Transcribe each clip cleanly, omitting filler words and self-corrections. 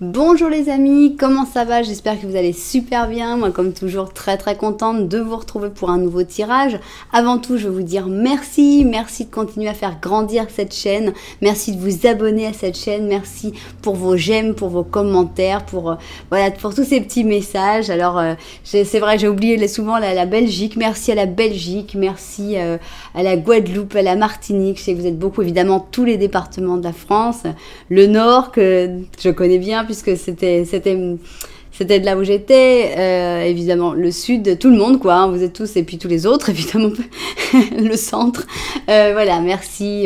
Bonjour les amis, comment ça va? J'espère que vous allez super bien. Moi comme toujours très contente de vous retrouver pour un nouveau tirage. Avant tout je veux vous dire merci de continuer à faire grandir cette chaîne. Merci de vous abonner à cette chaîne. Merci pour vos j'aime, pour vos commentaires, pour tous ces petits messages. Alors c'est vrai, j'ai oublié souvent la Belgique. Merci à la Belgique, merci à la Guadeloupe, à la Martinique. Je sais que vous êtes beaucoup, évidemment tous les départements de la France. Le Nord que je connais bien puisque c'était de là où j'étais, évidemment le sud, tout le monde quoi, hein, vous êtes tous, et puis tous les autres évidemment, le centre, voilà, merci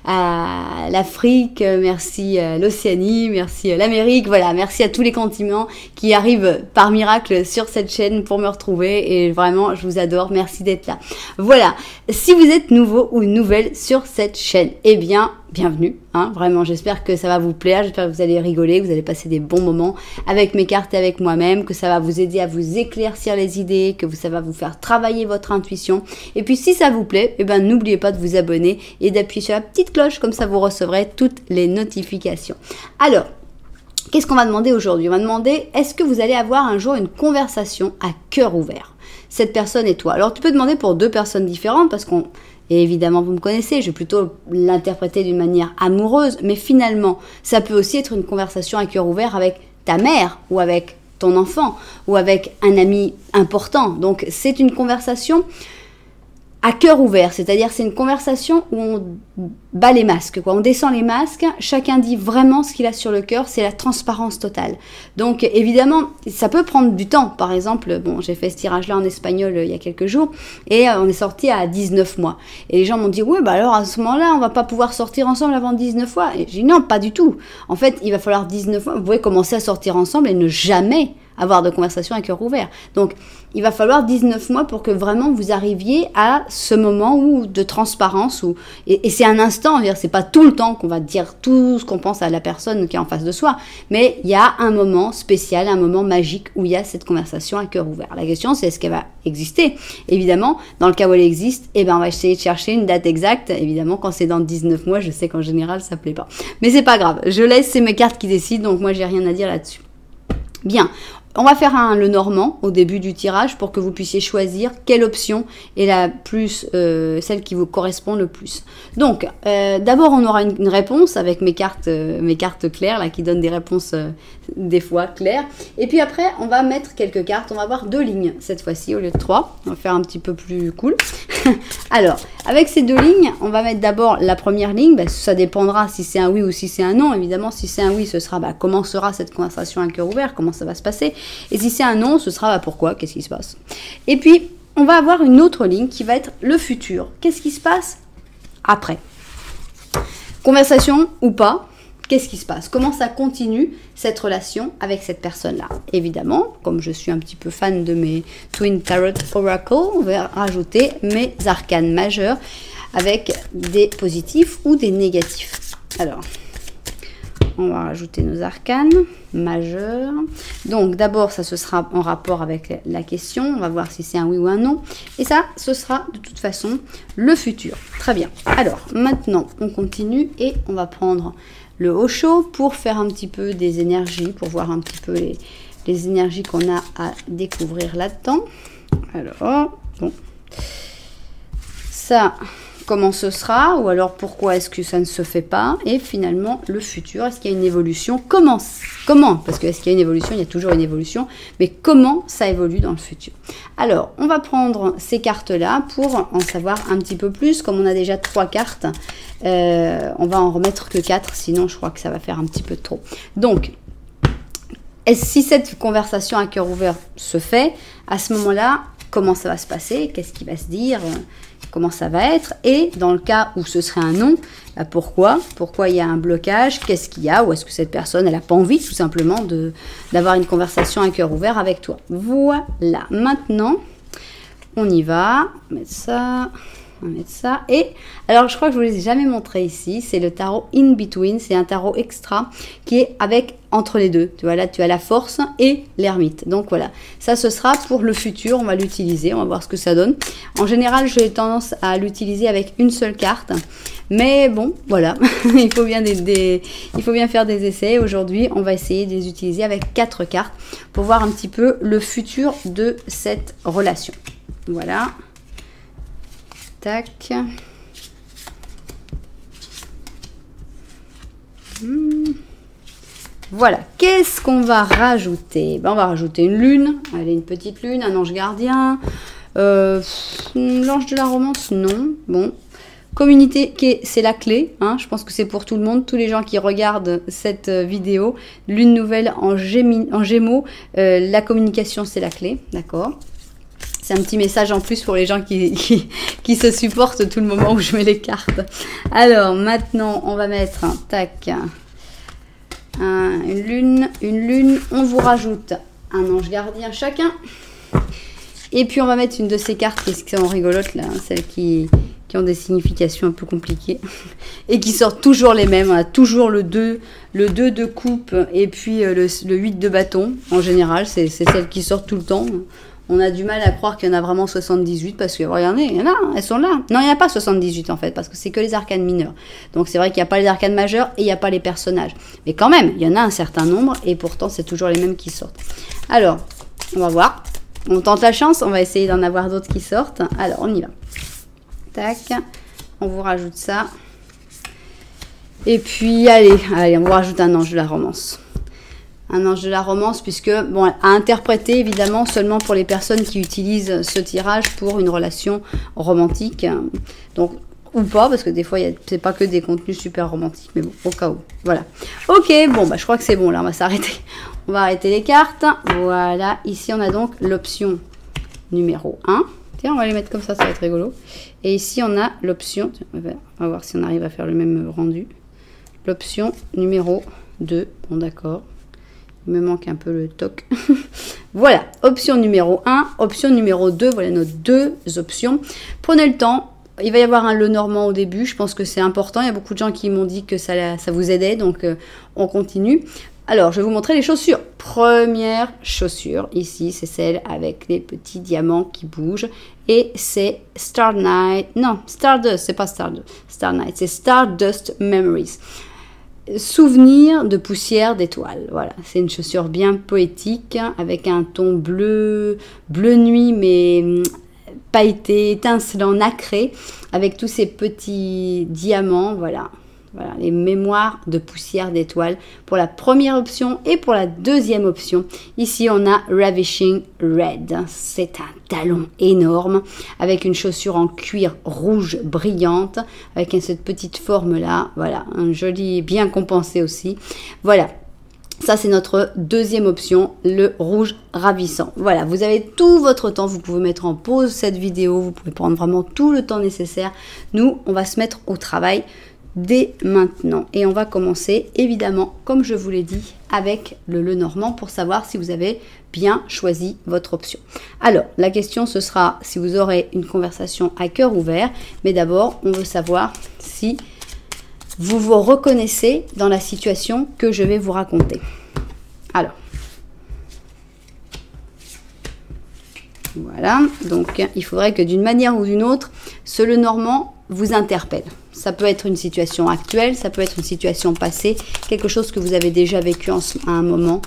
à l'Afrique, merci à l'Océanie, merci à l'Amérique, voilà, merci à tous les continents qui arrivent par miracle sur cette chaîne pour me retrouver, et vraiment je vous adore, merci d'être là. Voilà, si vous êtes nouveau ou nouvelle sur cette chaîne, eh bien bienvenue, hein, vraiment j'espère que ça va vous plaire, j'espère que vous allez rigoler, que vous allez passer des bons moments avec mes cartes et avec moi-même, que ça va vous aider à vous éclaircir les idées, que ça va vous faire travailler votre intuition. Et puis si ça vous plaît, eh ben n'oubliez pas de vous abonner et d'appuyer sur la petite cloche, comme ça vous recevrez toutes les notifications. Alors, qu'est-ce qu'on va demander aujourd'hui? On va demander, est-ce que vous allez avoir un jour une conversation à cœur ouvert? Cette personne et toi. Alors tu peux demander pour deux personnes différentes parce qu'on... Et évidemment, vous me connaissez, je vais plutôt l'interpréter d'une manière amoureuse, mais finalement, ça peut aussi être une conversation à cœur ouvert avec ta mère, ou avec ton enfant, ou avec un ami important. Donc, c'est une conversation à cœur ouvert, c'est-à-dire c'est une conversation où on bat les masques, quoi. On descend les masques, chacun dit vraiment ce qu'il a sur le cœur, c'est la transparence totale. Donc évidemment, ça peut prendre du temps. Par exemple, bon, j'ai fait ce tirage-là en espagnol il y a quelques jours, et on est sorti à 19 mois. Et les gens m'ont dit, oui, bah alors à ce moment-là, on va pas pouvoir sortir ensemble avant 19 mois. Et j'ai dit, non, pas du tout. En fait, il va falloir 19 mois, vous pouvez commencer à sortir ensemble et ne jamais avoir de conversation à cœur ouvert. Donc, il va falloir 19 mois pour que vraiment vous arriviez à ce moment où, de transparence, où, et c'est un instant, c'est pas tout le temps qu'on va dire tout ce qu'on pense à la personne qui est en face de soi, mais il y a un moment spécial, un moment magique où il y a cette conversation à cœur ouvert. La question, c'est est-ce qu'elle va exister? Évidemment, dans le cas où elle existe, eh ben, on va essayer de chercher une date exacte. Évidemment, quand c'est dans 19 mois, je sais qu'en général, ça plaît pas. Mais c'est pas grave, je laisse, c'est mes cartes qui décident, donc moi, j'ai rien à dire là-dessus. Bien. On va faire le normand au début du tirage pour que vous puissiez choisir quelle option est la plus, celle qui vous correspond le plus. Donc, d'abord, on aura une réponse avec mes cartes claires, là, qui donnent des réponses des fois claires. Et puis après, on va mettre quelques cartes. On va avoir 2 lignes cette fois-ci au lieu de 3. On va faire un petit peu plus cool. Alors, avec ces 2 lignes, on va mettre d'abord la première ligne. Ben, ça dépendra si c'est un oui ou si c'est un non. Évidemment, si c'est un oui, ce sera comment sera cette conversation à cœur ouvert, comment ça va se passer. Et si c'est un non, ce sera pourquoi, qu'est-ce qui se passe. Et puis, on va avoir une autre ligne qui va être le futur. Qu'est-ce qui se passe après? Conversation ou pas? Qu'est-ce qui se passe? Comment ça continue cette relation avec cette personne-là? Évidemment, comme je suis un petit peu fan de mes Twin Tarot Oracle, on va rajouter mes arcanes majeurs avec des positifs ou des négatifs. Alors, on va rajouter nos arcanes majeurs. Donc d'abord, ça ce sera en rapport avec la question. On va voir si c'est un oui ou un non. Et ça, ce sera de toute façon le futur. Très bien. Alors maintenant, on continue et on va prendre le Osho pour faire un petit peu des énergies, pour voir un petit peu les énergies qu'on a à découvrir là-dedans. Alors, bon. Ça... comment ce sera, ou alors pourquoi est-ce que ça ne se fait pas, et finalement le futur, est-ce qu'il y a une évolution, comment, parce que est-ce qu'il y a une évolution, il y a toujours une évolution, mais comment ça évolue dans le futur. Alors, on va prendre ces cartes-là pour en savoir un petit peu plus, comme on a déjà 3 cartes, on va en remettre que 4, sinon je crois que ça va faire un petit peu trop. Donc, si cette conversation à cœur ouvert se fait, à ce moment-là, comment ça va se passer, qu'est-ce qui va se dire, comment ça va être, et dans le cas où ce serait un non, bah pourquoi il y a un blocage, qu'est-ce qu'il y a, ou est-ce que cette personne, elle n'a pas envie tout simplement d'avoir une conversation à cœur ouvert avec toi. Voilà, maintenant, on y va, on va mettre ça, On va mettre ça. Et alors, je crois que je ne vous l'ai jamais montré ici. C'est le tarot In Between. C'est un tarot extra qui est avec entre les deux. Tu vois, là, tu as la force et l'ermite. Donc, voilà. Ça, ce sera pour le futur. On va l'utiliser. On va voir ce que ça donne. En général, j'ai tendance à l'utiliser avec une seule carte. Mais bon, voilà. il faut bien faire des essais. Aujourd'hui, on va essayer de les utiliser avec 4 cartes pour voir un petit peu le futur de cette relation. Voilà. Tac. Voilà. Qu'est-ce qu'on va rajouter? Ben, on va rajouter une lune. Allez, une petite lune, un ange gardien. L'ange de la romance, non. Bon. Communiquer, c'est la clé. Hein. Je pense que c'est pour tout le monde. Tous les gens qui regardent cette vidéo. Lune nouvelle en Gémeaux. La communication, c'est la clé. D'accord. C'est un petit message en plus pour les gens qui se supportent tout le moment où je mets les cartes. Alors, maintenant, on va mettre, tac, une lune. On vous rajoute un ange gardien chacun. Et puis, on va mettre une de ces cartes qui sont rigolotes, là, celles qui ont des significations un peu compliquées. Et qui sortent toujours les mêmes. On a toujours le 2 de coupe et puis le 8 de bâton. En général, c'est celles qui sortent tout le temps. On a du mal à croire qu'il y en a vraiment 78 parce que, regardez, il y en a, elles sont là. Non, il n'y en a pas 78 en fait, parce que c'est que les arcanes mineurs. Donc c'est vrai qu'il n'y a pas les arcanes majeurs et il n'y a pas les personnages. Mais quand même, il y en a un certain nombre et pourtant c'est toujours les mêmes qui sortent. Alors, on va voir. On tente la chance, on va essayer d'en avoir d'autres qui sortent. Alors, on y va. Tac, on vous rajoute ça. Et puis, allez, on vous rajoute un ange de la romance. Un ange de la romance, puisque, bon, à interpréter évidemment seulement pour les personnes qui utilisent ce tirage pour une relation romantique. Donc, ou pas, parce que des fois, c'est pas que des contenus super romantiques, mais bon, au cas où. Voilà. Ok, bon, bah, je crois que c'est bon, là, on va s'arrêter. On va arrêter les cartes. Voilà, ici, on a donc l'option numéro 1. Tiens, on va les mettre comme ça va être rigolo. Et ici, on a l'option, on va voir si on arrive à faire le même rendu. L'option numéro 2, bon, d'accord. Il me manque un peu le toc. Voilà, option numéro 1, option numéro 2, voilà nos deux options. Prenez le temps, il va y avoir un Lenormand au début, je pense que c'est important. Il y a beaucoup de gens qui m'ont dit que ça vous aidait, donc on continue. Alors, je vais vous montrer les chaussures. Première chaussure, ici, c'est celle avec les petits diamants qui bougent. Et c'est Star Night, non, Stardust, c'est pas Stardust, Star Night, c'est Stardust Memories. Souvenir de poussière d'étoiles. Voilà, c'est une chaussure bien poétique avec un ton bleu nuit, mais pailleté, étincelant, nacré, avec tous ces petits diamants. Voilà, les mémoires de poussière d'étoiles pour la première option et pour la deuxième option. Ici, on a Ravishing Red. C'est un talon énorme avec une chaussure en cuir rouge brillante avec cette petite forme là. Voilà, un joli, bien compensé aussi. Voilà. Ça, c'est notre deuxième option, le rouge ravissant. Voilà, vous avez tout votre temps. Vous pouvez mettre en pause cette vidéo. Vous pouvez prendre vraiment tout le temps nécessaire. Nous, on va se mettre au travail dès maintenant. Et on va commencer, évidemment, comme je vous l'ai dit, avec le Lenormand pour savoir si vous avez bien choisi votre option. Alors, la question, ce sera si vous aurez une conversation à cœur ouvert. Mais d'abord, on veut savoir si vous vous reconnaissez dans la situation que je vais vous raconter. Alors, voilà. Donc, il faudrait que d'une manière ou d'une autre, ce Lenormand vous interpelle. Ça peut être une situation actuelle, ça peut être une situation passée, quelque chose que vous avez déjà vécu à un moment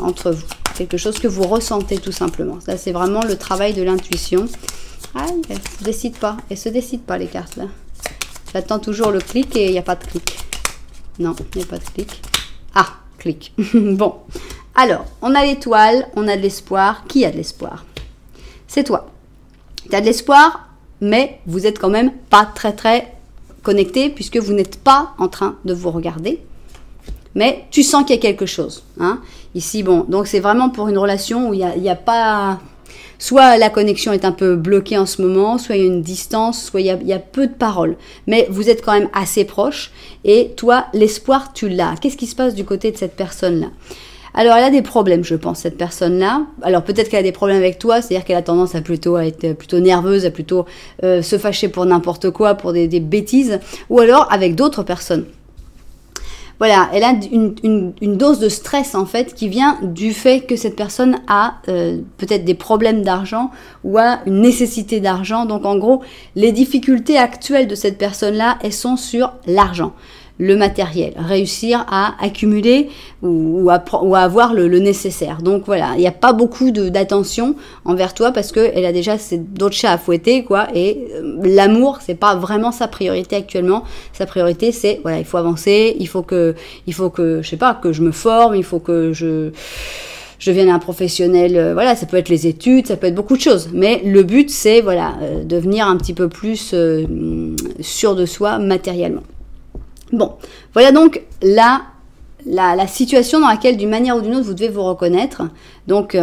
entre vous. Quelque chose que vous ressentez tout simplement. Ça, c'est vraiment le travail de l'intuition. Ah, elles ne se décident pas les cartes là. J'attends toujours le clic et il n'y a pas de clic. Non, il n'y a pas de clic. Ah, clic. Bon. Alors, on a l'étoile, on a de l'espoir. Qui a de l'espoir? C'est toi. Tu as de l'espoir, mais vous êtes quand même pas très connecté puisque vous n'êtes pas en train de vous regarder. Mais tu sens qu'il y a quelque chose. Hein. Ici, bon, donc c'est vraiment pour une relation où il y a pas... Soit la connexion est un peu bloquée en ce moment, soit il y a une distance, soit il y a peu de paroles. Mais vous êtes quand même assez proches et toi, l'espoir, tu l'as. Qu'est-ce qui se passe du côté de cette personne-là? Alors, elle a des problèmes, je pense, cette personne-là. Alors, peut-être qu'elle a des problèmes avec toi, c'est-à-dire qu'elle a tendance à être plutôt nerveuse, à plutôt se fâcher pour n'importe quoi, pour des bêtises, ou alors avec d'autres personnes. Voilà, elle a une dose de stress, en fait, qui vient du fait que cette personne a peut-être des problèmes d'argent ou a une nécessité d'argent. Donc, en gros, les difficultés actuelles de cette personne-là, elles sont sur l'argent, le matériel, réussir à accumuler ou à avoir le nécessaire. Donc voilà, il n'y a pas beaucoup d'attention envers toi parce qu'elle a déjà d'autres chats à fouetter, quoi. Et l'amour, c'est pas vraiment sa priorité actuellement. Sa priorité, c'est voilà, il faut avancer, il faut que, je sais pas, que je me forme, il faut que je devienne un professionnel. Voilà, ça peut être les études, ça peut être beaucoup de choses. Mais le but, c'est voilà, devenir un petit peu plus sûr de soi matériellement. Bon, voilà donc la situation dans laquelle, d'une manière ou d'une autre, vous devez vous reconnaître. Donc,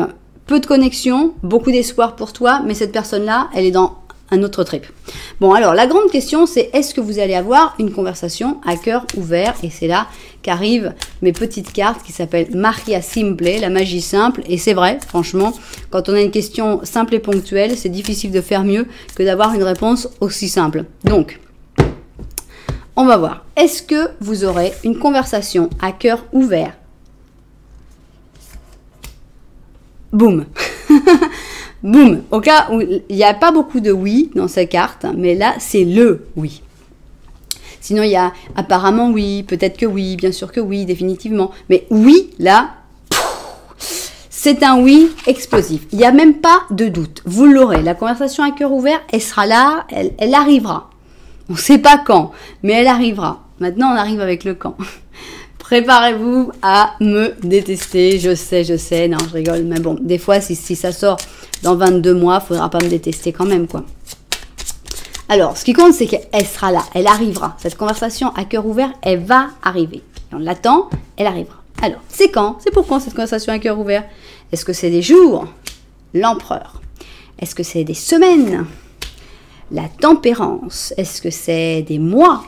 peu de connexion, beaucoup d'espoir pour toi, mais cette personne-là, elle est dans un autre trip. Bon, alors, la grande question, c'est est-ce que vous allez avoir une conversation à cœur ouvert? Et c'est là qu'arrivent mes petites cartes qui s'appellent Magia Simple, la magie simple. Et c'est vrai, franchement, quand on a une question simple et ponctuelle, c'est difficile de faire mieux que d'avoir une réponse aussi simple. Donc, on va voir. Est-ce que vous aurez une conversation à cœur ouvert? Boum. Boum. Au cas où il n'y a pas beaucoup de oui dans cette carte, mais là, c'est le oui. Sinon, il y a apparemment oui, peut-être que oui, bien sûr que oui, définitivement. Mais oui, là, c'est un oui explosif. Il n'y a même pas de doute. Vous l'aurez. La conversation à cœur ouvert, elle sera là, elle arrivera. On ne sait pas quand, mais elle arrivera. Maintenant, on arrive avec le quand. Préparez-vous à me détester. Je sais. Non, je rigole. Mais bon, des fois, si ça sort dans 22 mois, il ne faudra pas me détester quand même, quoi. Alors, ce qui compte, c'est qu'elle sera là. Elle arrivera. Cette conversation à cœur ouvert, elle va arriver. Et on l'attend, elle arrivera. Alors, c'est quand? C'est pour quand cette conversation à cœur ouvert? Est-ce que c'est des jours? L'empereur. Est-ce que c'est des semaines? La tempérance, est-ce que c'est des mois?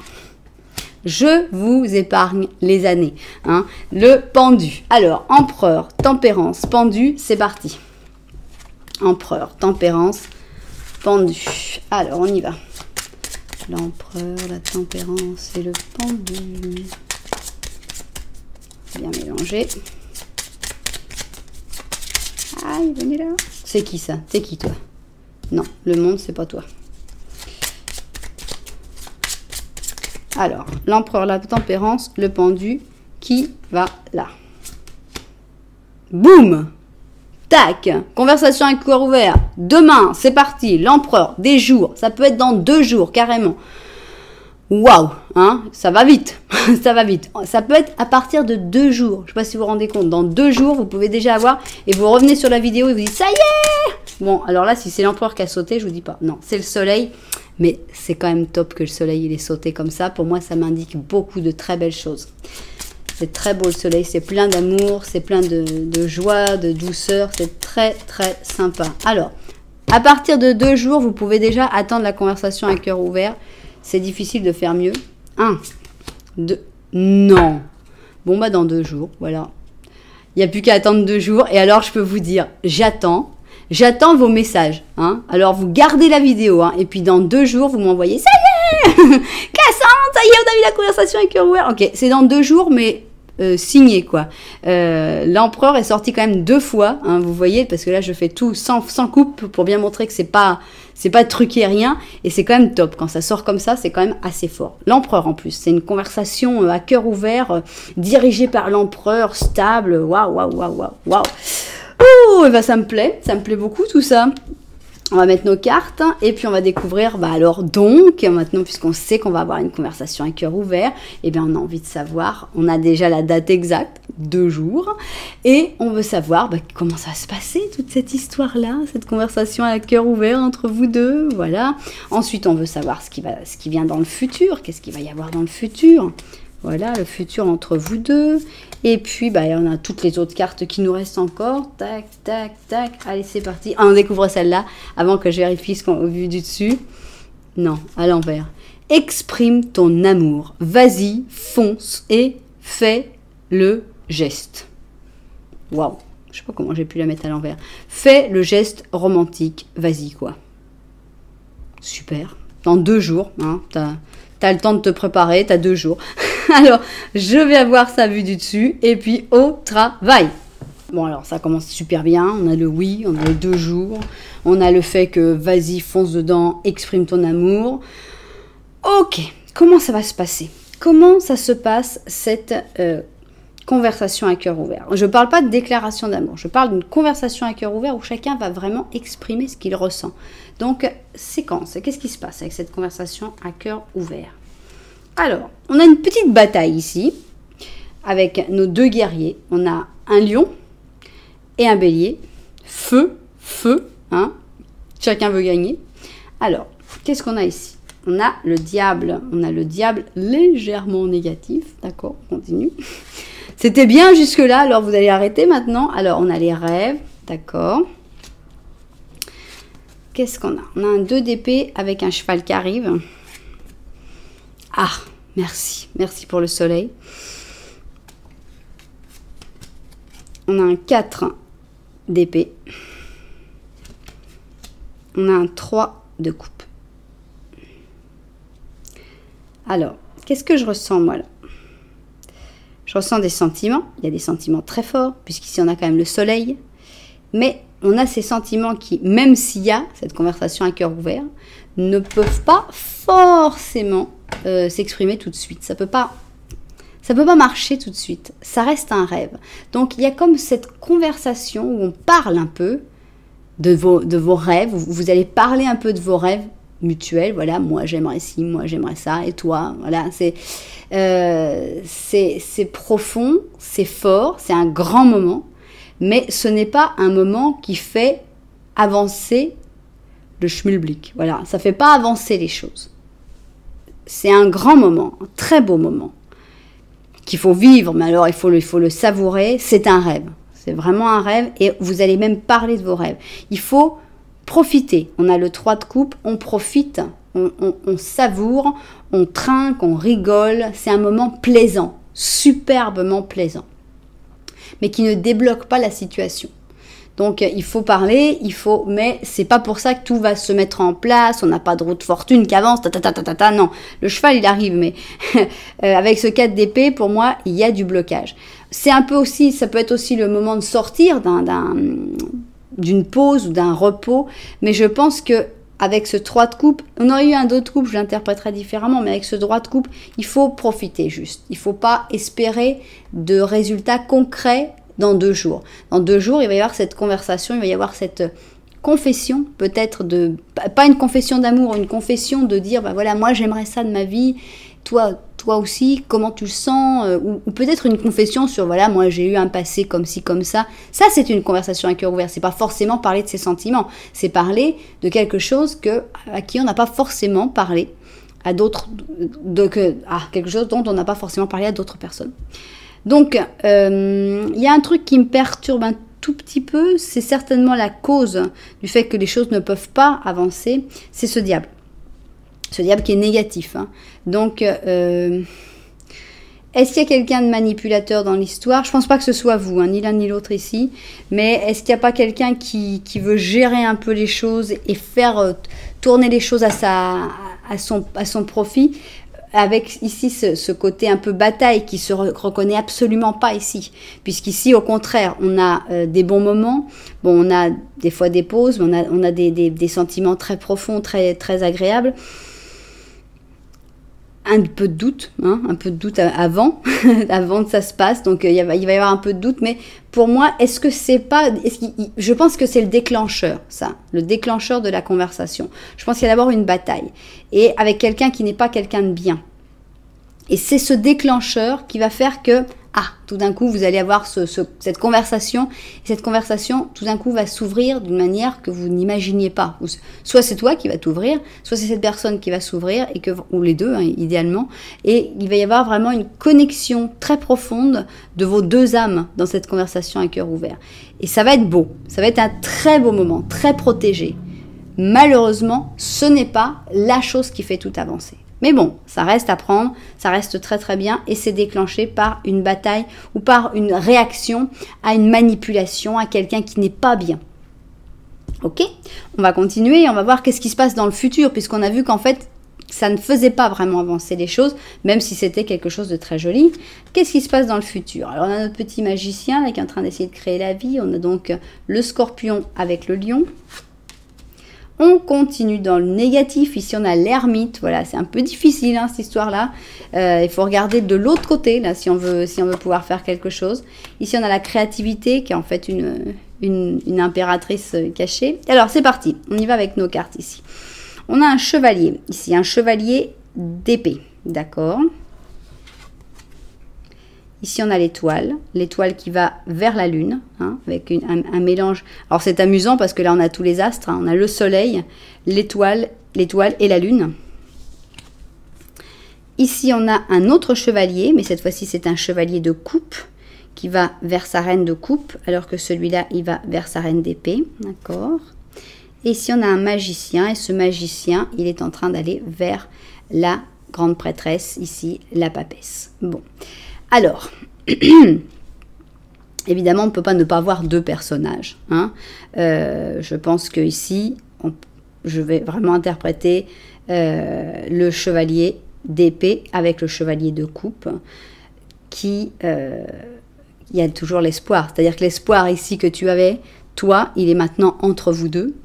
Je vous épargne les années. Hein. Le pendu. Alors, empereur, tempérance, pendu, c'est parti. Empereur, tempérance, pendu. Alors, on y va. L'empereur, la tempérance et le pendu. Bien mélangé. Aïe, venez là. C'est qui ça? T'es qui toi? Non, le monde, c'est pas toi. Alors, l'empereur, la tempérance, le pendu, qui va là? Boum! Tac! Conversation à cœur ouvert. Demain, c'est parti. L'empereur, des jours. Ça peut être dans 2 jours, carrément. Waouh! Hein? Ça va vite. Ça va vite. Ça peut être à partir de 2 jours. Je ne sais pas si vous vous rendez compte. Dans 2 jours, vous pouvez déjà avoir... Et vous revenez sur la vidéo et vous dites, ça y est! Bon, alors là, si c'est l'empereur qui a sauté, je vous dis pas. Non, c'est le soleil. Mais c'est quand même top que le soleil il ait sauté comme ça. Pour moi, ça m'indique beaucoup de très belles choses. C'est très beau le soleil, c'est plein d'amour, c'est plein de joie, de douceur. C'est très très sympa. Alors, à partir de 2 jours, vous pouvez déjà attendre la conversation à cœur ouvert. C'est difficile de faire mieux. 1, 2, non. Bon, bah dans 2 jours, voilà. Il n'y a plus qu'à attendre 2 jours. Et alors, je peux vous dire, j'attends vos messages. Hein. Alors, vous gardez la vidéo. Hein, et puis, dans 2 jours, vous m'envoyez. Ça y est Cassandre, ça y est, on a eu la conversation avec cœur ouvert. Ok, c'est dans 2 jours, mais signé, quoi. L'empereur est sorti quand même 2 fois. Hein, vous voyez, parce que là, je fais tout sans coupe pour bien montrer que c'est pas truqué, rien. Et c'est quand même top. Quand ça sort comme ça, c'est quand même assez fort. L'empereur, en plus. C'est une conversation à cœur ouvert, dirigée par l'empereur, stable. Waouh, waouh, waouh, waouh, waouh. Oh, et ben ça me plaît beaucoup tout ça. On va mettre nos cartes et puis on va découvrir, bah alors donc, maintenant puisqu'on sait qu'on va avoir une conversation à cœur ouvert, eh bien on a envie de savoir, on a déjà la date exacte, 2 jours, et on veut savoir comment ça va se passer toute cette histoire-là, cette conversation à cœur ouvert entre vous deux, voilà. Ensuite on veut savoir ce qui vient dans le futur, qu'est-ce qu'il va y avoir dans le futur. Voilà, le futur entre vous deux. Et puis, on a toutes les autres cartes qui nous restent encore. Tac, tac, tac. Allez, c'est parti. On découvre celle-là avant que je vérifie ce qu'on a vu du dessus. Non, à l'envers. Exprime ton amour. Vas-y, fonce et fais le geste. Waouh, je sais pas comment j'ai pu la mettre à l'envers. Fais le geste romantique, vas-y quoi. Super. Dans 2 jours, hein, t'as le temps de te préparer, t'as 2 jours. Alors, je vais avoir ça vu du dessus, et puis au travail. Bon, alors, ça commence super bien. On a le oui, on a les 2 jours. On a le fait que, vas-y, fonce dedans, exprime ton amour. Ok, comment ça va se passer? Comment ça se passe, cette conversation à cœur ouvert? Je ne parle pas de déclaration d'amour, je parle d'une conversation à cœur ouvert où chacun va vraiment exprimer ce qu'il ressent. Donc, séquence, qu'est-ce qui se passe avec cette conversation à cœur ouvert? Alors, on a une petite bataille ici, avec nos 2 guerriers. On a un lion et un bélier. Feu, hein. Chacun veut gagner. Alors, qu'est-ce qu'on a ici? On a le diable légèrement négatif. D'accord, on continue. C'était bien jusque-là, alors vous allez arrêter maintenant. Alors, on a les rêves, d'accord. Qu'est-ce qu'on a? On a un 2 d'épée avec un cheval qui arrive. Ah, merci pour le soleil. On a un 4 d'épée. On a un 3 de coupe. Alors, qu'est-ce que je ressens moi là? Je ressens des sentiments. Il y a des sentiments très forts, puisqu'ici on a quand même le soleil. Mais on a ces sentiments qui, même s'il y a cette conversation à cœur ouvert, ne peuvent pas forcément s'exprimer tout de suite. Ça peut pas marcher tout de suite. Ça reste un rêve. Donc il y a comme cette conversation où on parle un peu de vos rêves. Vous allez parler un peu de vos rêves mutuels. Voilà, moi j'aimerais ci, moi j'aimerais ça, et toi. Voilà, c'est profond, c'est fort, c'est un grand moment. Mais ce n'est pas un moment qui fait avancer le schmilblick. Voilà, ça ne fait pas avancer les choses. C'est un grand moment, un très beau moment, qu'il faut vivre, mais alors il faut le savourer. C'est un rêve, c'est vraiment un rêve, et vous allez même parler de vos rêves. Il faut profiter. On a le 3 de coupe, on profite, on savoure, on trinque, on rigole. C'est un moment plaisant, superbement plaisant, mais qui ne débloque pas la situation. Donc il faut parler, mais c'est pas pour ça que tout va se mettre en place. On n'a pas de roue de fortune qui avance, non. Le cheval il arrive, mais avec ce 4 d'épée, pour moi, il y a du blocage. C'est un peu aussi, ça peut être aussi le moment de sortir d'une pause ou d'un repos, mais je pense que avec ce 3 de coupe, on aurait eu un 2 de coupe, je l'interpréterais différemment, mais avec ce 3 de coupe, il faut profiter juste. Il ne faut pas espérer de résultats concrets dans 2 jours. Dans 2 jours, il va y avoir cette conversation, il va y avoir cette confession, peut-être pas une confession d'amour, une confession de dire, bah voilà, moi j'aimerais ça de ma vie, toi aussi, comment tu le sens, ou peut-être une confession sur, voilà, moi j'ai eu un passé comme ci, comme ça. Ça, c'est une conversation à cœur ouvert. C'est pas forcément parler de ses sentiments, c'est parler de quelque chose à qui on n'a pas forcément parlé à d'autres, quelque chose dont on n'a pas forcément parlé à d'autres personnes. Donc, il y a un truc qui me perturbe un tout petit peu, c'est certainement la cause du fait que les choses ne peuvent pas avancer, c'est ce diable. Ce diable qui est négatif. Hein. Donc, est-ce qu'il y a quelqu'un de manipulateur dans l'histoire? Je ne pense pas que ce soit vous, hein, ni l'un ni l'autre ici. Mais est-ce qu'il n'y a pas quelqu'un qui veut gérer un peu les choses et faire tourner les choses à son profit? Avec ici ce côté un peu bataille qui se reconnaît absolument pas ici. Puisqu'ici, au contraire, on a des bons moments. Bon, on a des fois des pauses, mais on a des sentiments très profonds, très, très agréables. Un peu de doute, hein, un peu de doute avant que ça se passe, donc il va y avoir un peu de doute, mais pour moi, je pense que c'est le déclencheur, ça, le déclencheur de la conversation. Je pense qu'il y a d'abord une bataille, et avec quelqu'un qui n'est pas quelqu'un de bien. Et c'est ce déclencheur qui va faire que, tout d'un coup, vous allez avoir cette conversation, et cette conversation, tout d'un coup, va s'ouvrir d'une manière que vous n'imaginiez pas. Soit c'est toi qui vas t'ouvrir, soit c'est cette personne qui va s'ouvrir, ou les deux, hein, idéalement, et il va y avoir vraiment une connexion très profonde de vos 2 âmes dans cette conversation à cœur ouvert. Et ça va être beau, ça va être un très beau moment, très protégé. Malheureusement, ce n'est pas la chose qui fait tout avancer. Mais bon, ça reste à prendre, ça reste très très bien et c'est déclenché par une bataille ou par une réaction à une manipulation, à quelqu'un qui n'est pas bien. Ok, on va continuer, on va voir qu'est-ce qui se passe dans le futur, puisqu'on a vu qu'en fait, ça ne faisait pas vraiment avancer les choses, même si c'était quelque chose de très joli. Qu'est-ce qui se passe dans le futur? Alors, on a notre petit magicien là, qui est en train d'essayer de créer la vie. On a donc le scorpion avec le lion. On continue dans le négatif. Ici, on a l'ermite. Voilà, c'est un peu difficile, hein, cette histoire-là. Il faut regarder de l'autre côté, là, si on veut pouvoir faire quelque chose. Ici, on a la créativité, qui est en fait une impératrice cachée. Alors, c'est parti. On y va avec nos cartes ici. On a un chevalier. Ici, un chevalier d'épée. D'accord. Ici, on a l'étoile qui va vers la lune, hein, avec un mélange. Alors, c'est amusant parce que là, on a tous les astres. Hein. On a le soleil, l'étoile et la lune. Ici, on a un autre chevalier, mais cette fois-ci, c'est un chevalier de coupe qui va vers sa reine de coupe, alors que celui-là, il va vers sa reine d'épée. D'accord. Et ici, on a un magicien, et ce magicien, il est en train d'aller vers la grande prêtresse, ici, la papesse. Bon. Alors, évidemment, on ne peut pas ne pas voir deux personnages. Hein. Je pense que ici, je vais vraiment interpréter le chevalier d'épée avec le chevalier de coupe, qui, il y a toujours l'espoir. C'est-à-dire que l'espoir ici que tu avais, toi, il est maintenant entre vous deux,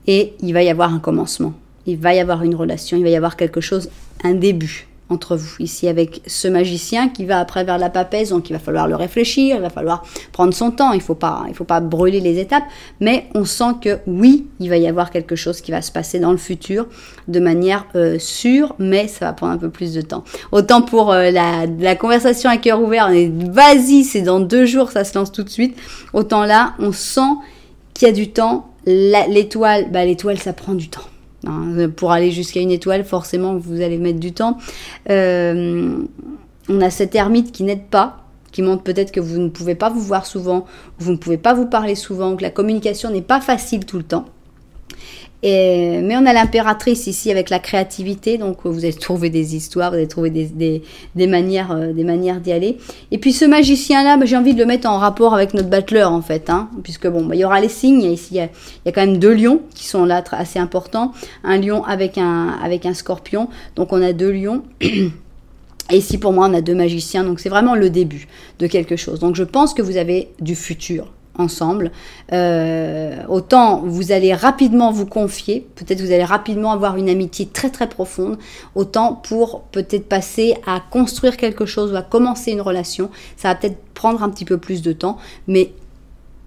et il va y avoir un commencement. Il va y avoir une relation, il va y avoir quelque chose, un début entre vous, ici avec ce magicien qui va après vers la papesse, donc il va falloir le réfléchir, il va falloir prendre son temps, il faut pas brûler les étapes, mais on sent que oui, il va y avoir quelque chose qui va se passer dans le futur de manière sûre, mais ça va prendre un peu plus de temps. Autant pour la conversation à cœur ouvert, on est vas-y, c'est dans 2 jours, ça se lance tout de suite, autant là, on sent qu'il y a du temps, l'étoile, ça prend du temps. Pour aller jusqu'à une étoile, forcément, vous allez mettre du temps. On a cette ermite qui n'aide pas, qui montre peut-être que vous ne pouvez pas vous voir souvent, vous ne pouvez pas vous parler souvent, que la communication n'est pas facile tout le temps. Mais on a l'impératrice ici avec la créativité, donc vous allez trouver des histoires, vous allez trouver des manières d'y aller. Et puis ce magicien-là, j'ai envie de le mettre en rapport avec notre battleur en fait, hein, puisque bon, il y aura les signes. Ici, il y a quand même 2 lions qui sont là assez importants, un lion avec un scorpion, donc on a 2 lions. Et ici pour moi, on a 2 magiciens, donc c'est vraiment le début de quelque chose. Donc je pense que vous avez du futur ensemble, autant vous allez rapidement vous confier, peut-être vous allez rapidement avoir une amitié très très profonde, autant pour peut-être passer à construire quelque chose ou à commencer une relation, ça va peut-être prendre un petit peu plus de temps, mais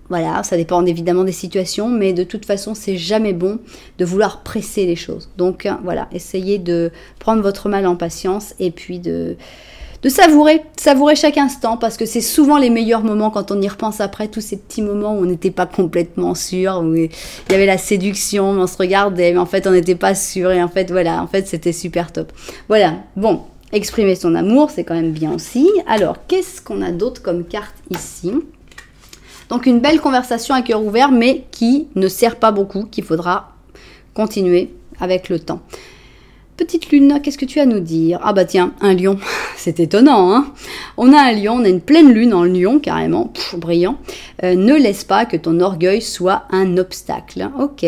voilà, ça dépend évidemment des situations, mais de toute façon, c'est jamais bon de vouloir presser les choses. Donc voilà, essayez de prendre votre mal en patience et puis de savourer chaque instant, parce que c'est souvent les meilleurs moments quand on y repense après, tous ces petits moments où on n'était pas complètement sûr, où il y avait la séduction, on se regardait, mais en fait on n'était pas sûr, et en fait voilà, en fait c'était super top. Voilà, bon, exprimer son amour, c'est quand même bien aussi. Alors, qu'est-ce qu'on a d'autre comme carte ici ? Donc une belle conversation à cœur ouvert, mais qui ne sert pas beaucoup, qu'il faudra continuer avec le temps. Petite lune, qu'est-ce que tu as à nous dire? Ah bah tiens, un lion, c'est étonnant, hein. On a un lion, on a une pleine lune en lion, carrément, brillant. Ne laisse pas que ton orgueil soit un obstacle. Ok,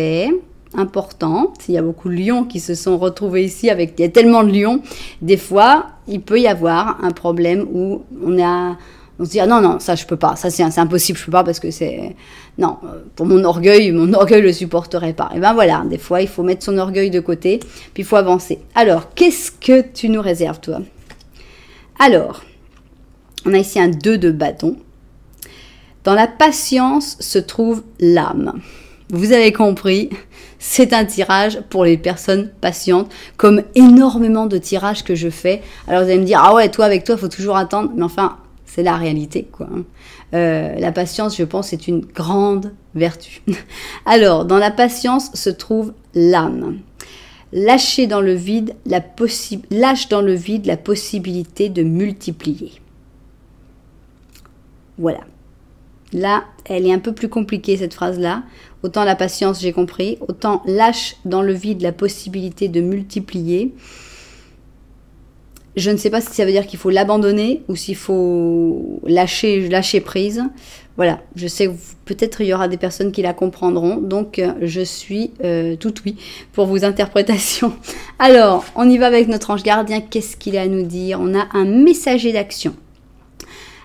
important. S'il y a beaucoup de lions qui se sont retrouvés ici, il y a tellement de lions, des fois, il peut y avoir un problème où on se dit, ah non, ça je peux pas, ça c'est impossible, je peux pas parce que c'est... Non, pour mon orgueil le supporterait pas. Et ben voilà, des fois il faut mettre son orgueil de côté, puis il faut avancer. Alors, qu'est-ce que tu nous réserves toi? Alors, on a ici un 2 de bâton. Dans la patience se trouve l'âme. Vous avez compris, c'est un tirage pour les personnes patientes, comme énormément de tirages que je fais. Alors vous allez me dire, ah ouais, toi avec toi, il faut toujours attendre, mais enfin... C'est la réalité, quoi. La patience, je pense, est une grande vertu. Alors, dans la patience se trouve l'âme. Lâche dans le vide la possibilité de multiplier. Voilà. Là, elle est un peu plus compliquée, cette phrase-là. Autant la patience, j'ai compris. Autant lâche dans le vide la possibilité de multiplier. Voilà. Là, elle est un peu plus compliquée, cette phrase-là. Autant la patience, j'ai compris. Autant lâche dans le vide la possibilité de multiplier. Voilà. Là, elle est un peu plus compliquée, cette phrase-là. Autant lâche dans le vide la possibilité de multiplier. Je ne sais pas si ça veut dire qu'il faut l'abandonner ou s'il faut lâcher prise. Voilà, je sais que peut-être il y aura des personnes qui la comprendront, donc je suis tout oui pour vos interprétations. Alors, on y va avec notre ange gardien, qu'est-ce qu'il a à nous dire? On a un messager d'action.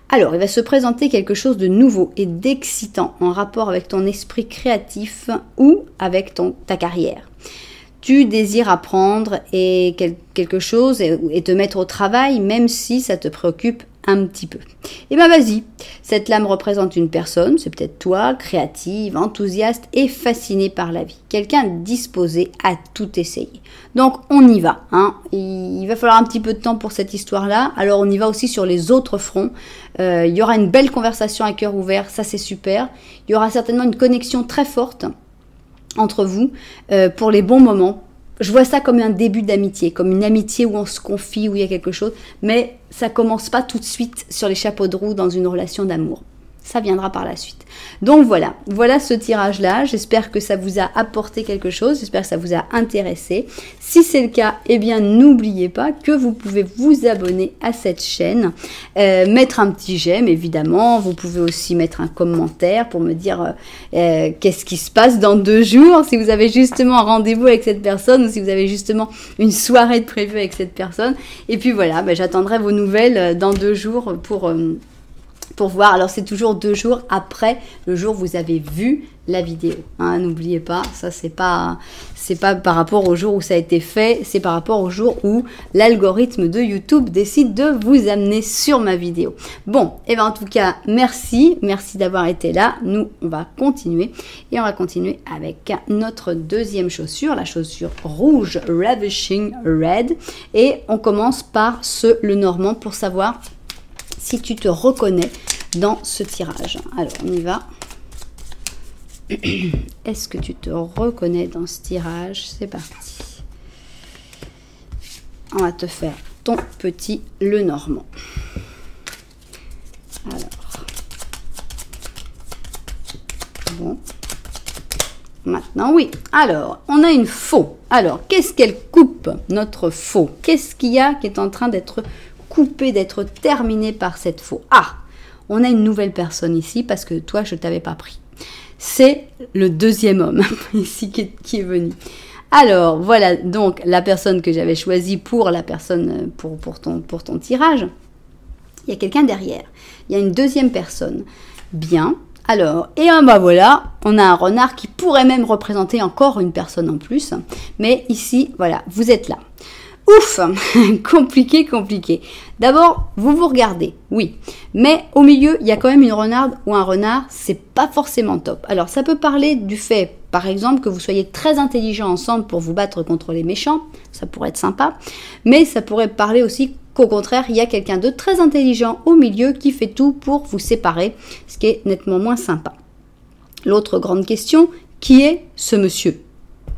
Alors, il va se présenter quelque chose de nouveau et d'excitant en rapport avec ton esprit créatif ou avec ta carrière. Tu désires apprendre quelque chose et te mettre au travail, même si ça te préoccupe un petit peu. Et bien vas-y, cette lame représente une personne, c'est peut-être toi, créative, enthousiaste et fascinée par la vie. Quelqu'un disposé à tout essayer. Donc on y va, hein. Il va falloir un petit peu de temps pour cette histoire-là, alors on y va aussi sur les autres fronts. Il y aura une belle conversation à cœur ouvert, ça c'est super. Il y aura certainement une connexion très forte entre vous pour les bons moments. Je vois ça comme un début d'amitié, comme une amitié où on se confie, où il y a quelque chose, mais ça commence pas tout de suite sur les chapeaux de roue dans une relation d'amour. Ça viendra par la suite. Donc voilà ce tirage-là. J'espère que ça vous a apporté quelque chose. J'espère que ça vous a intéressé. Si c'est le cas, eh bien n'oubliez pas que vous pouvez vous abonner à cette chaîne, mettre un petit j'aime évidemment. Vous pouvez aussi mettre un commentaire pour me dire qu'est-ce qui se passe dans 2 jours. Si vous avez justement un rendez-vous avec cette personne ou si vous avez justement une soirée de prévue avec cette personne. Et puis voilà, j'attendrai vos nouvelles dans 2 jours pour voir. Alors c'est toujours 2 jours après le jour où vous avez vu la vidéo, hein, n'oubliez pas, ça c'est pas par rapport au jour où ça a été fait, c'est par rapport au jour où l'algorithme de YouTube décide de vous amener sur ma vidéo. Bon, et bien en tout cas merci d'avoir été là. Nous on va continuer et on va continuer avec notre deuxième chaussure, la chaussure rouge Ravishing Red, et on commence par le Normand pour savoir si tu te reconnais dans ce tirage. Alors, on y va. Est-ce que tu te reconnais dans ce tirage? C'est parti. On va te faire ton petit Lenormand. Alors. Bon. Maintenant, oui. Alors, on a une faux. Alors, qu'est-ce qu'elle coupe, notre faux? Qu'est-ce qu'il y a qui est en train d'être coupé, d'être terminé par cette faux? Ah, on a une nouvelle personne ici parce que toi, je ne t'avais pas pris. C'est le deuxième homme ici qui est venu. Alors, voilà donc la personne que j'avais choisie pour la personne, pour ton tirage. Il y a quelqu'un derrière. Il y a une deuxième personne. Bien. Alors, et voilà, on a un renard qui pourrait même représenter encore une personne en plus. Mais ici, voilà, vous êtes là. Ouf, compliqué. D'abord, vous regardez, oui. Mais au milieu, il y a quand même une renarde ou un renard, c'est pas forcément top. Alors, ça peut parler du fait, par exemple, que vous soyez très intelligents ensemble pour vous battre contre les méchants. Ça pourrait être sympa. Mais ça pourrait parler aussi qu'au contraire, il y a quelqu'un de très intelligent au milieu qui fait tout pour vous séparer, ce qui est nettement moins sympa. L'autre grande question, qui est ce monsieur?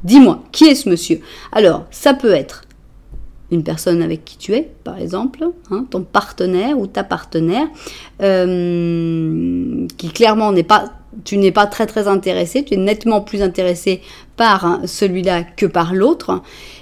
Dis-moi, qui est ce monsieur? Alors, ça peut être une personne avec qui tu es, par exemple, hein, ton partenaire ou ta partenaire, qui clairement tu n'es pas très intéressé, tu es nettement plus intéressé par celui-là que par l'autre.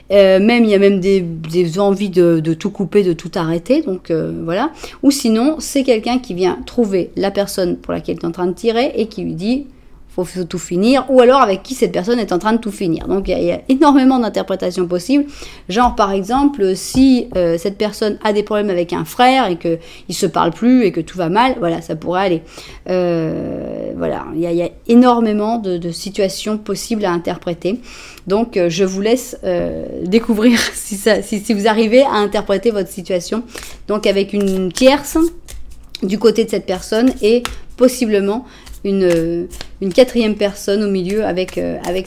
Il y a même des envies de tout couper, de tout arrêter, donc voilà. Ou sinon, c'est quelqu'un qui vient trouver la personne pour laquelle tu es en train de tirer et qui lui dit faut tout finir, ou alors avec qui cette personne est en train de tout finir. Donc il y a énormément d'interprétations possibles. Genre par exemple, si cette personne a des problèmes avec un frère et qu'ils ne se parlent plus et que tout va mal, voilà, ça pourrait aller. Voilà, il y a énormément de situations possibles à interpréter. Donc je vous laisse découvrir si vous arrivez à interpréter votre situation. Donc avec une tierce du côté de cette personne et possiblement une quatrième personne au milieu avec